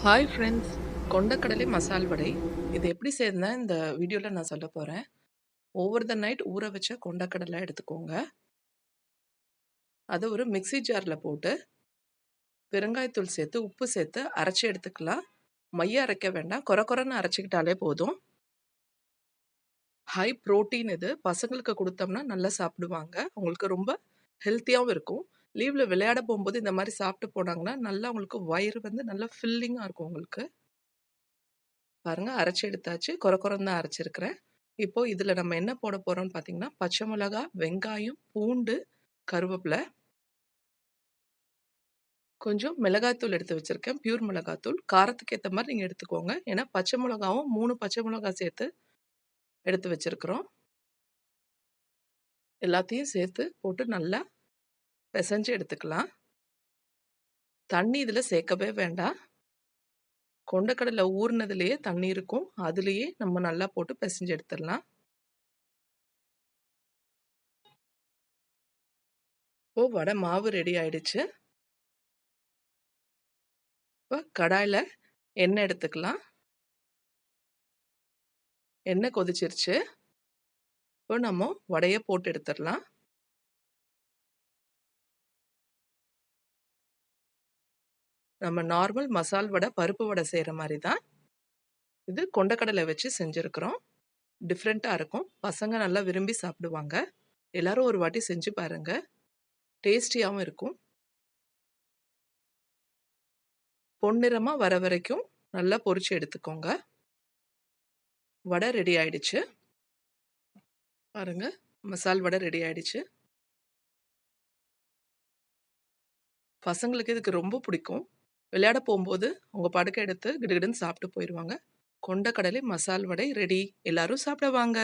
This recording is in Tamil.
Hi friends! கொண்டக்கடலை மசால் வடை. இது எப்படி செய்றதுன்னா, இந்த வீடியோல நான் சொல்லப் போறேன். ஓவர் த நைட் ஊற வச்ச கொண்டக்கடலை எடுத்துக்கோங்க. அத ஒரு மிக்ஸி ஜார்ல போட்டு, பெருங்காயத்தூள் சேர்த்து, உப்பு சேர்த்து அரைச்சு எடுத்துக்கலாம். மைய அரைக்க வேண்டாம். கொர கொரன்னு அரைச்சுக்கிட்டாலே போதும். ஹை புரோட்டீன் இது. பசங்களுக்கு குடுத்தோம்னா நல்லா சாப்பிடுவாங்க. அவங்களுக்கு ரொம்ப ஹெல்த்தியாவும் இருக்கும். லீவ்ல விளையாட போம்போது இந்த மாரி சாப்பிட்டு போனாங்கன்னா, நல்லா அவங்களுக்கு வயிறு வந்து நல்லா ஃபில்லிங்கா இருக்கும் உங்களுக்கு. பாருங்க அரைச்சு எடுத்தாச்சு. கொர கொரன்னு தான் அரைச்சிருக்கிறேன். இப்போ இதுல நம்ம என்ன போட போறோம்னு பார்த்தீங்கன்னா, பச்சை மிளகா, வெங்காயம், பூண்டு, கருவேப்பில, கொஞ்சம் மிளகாய்த்தூள் எடுத்து வச்சிருக்கேன். பியூர் மிளகாய்த்தூள். காரத்துக்கு ஏத்த மாரி நீங்க எடுத்துக்கோங்க. ஏன்னா பச்சை மிளகாவும் 3 பச்சை மிளகாய் சேர்த்து எடுத்து வச்சிருக்கிறோம். எல்லாத்தையும் சேர்த்து போட்டு நல்லா பெசஞ்சு எடுத்துக்கலாம். தண்ணி இதுல சேர்க்கவே வேண்டாம். கொண்டக்கடலை ஊறுனதுலயே தண்ணி இருக்கும். அதுலயே நம்ம நல்லா போட்டு பெசஞ்சு எடுத்துடலாம். இப்போ வடை மாவு ரெடி ஆயிடுச்சு. இப்போ கடாயில எண்ணெய் எடுத்துக்கலாம். எண்ணெய் கொதிச்சிருச்சு. இப்போ நம்ம வடைய போட்டு எடுத்துடலாம். நம்ம நார்மல் மசால் வடை, பருப்பு வடை செய்ற மாரி தான். இது கொண்டக்கடலை வச்சு செஞ்சிருக்கிறோம். டிஃப்ரெண்ட்டா இருக்கும். பசங்க நல்லா விரும்பி சாப்பிடுவாங்க. எல்லாரும் ஒரு வாட்டி செஞ்சு பாருங்க. டேஸ்டியாவும் இருக்கும். பொன்னிறமா வர வரைக்கும் நல்லா பொரிச்சு எடுத்துக்கோங்க. வடை ரெடி ஆயிடுச்சு. பாருங்க. மசால் வடை ரெடி ஆயிடுச்சு. பசங்களுக்கு இதுக்கு ரொம்ப பிடிக்கும். விளையாட போம்போது உங்க பாட்டுக்கு எடுத்து கிடுகிடுன்னு சாப்பிட்டு போயிருவாங்க. கொண்டக்கடலை மசால் வடை ரெடி. எல்லாரும் சாப்பிட வாங்க.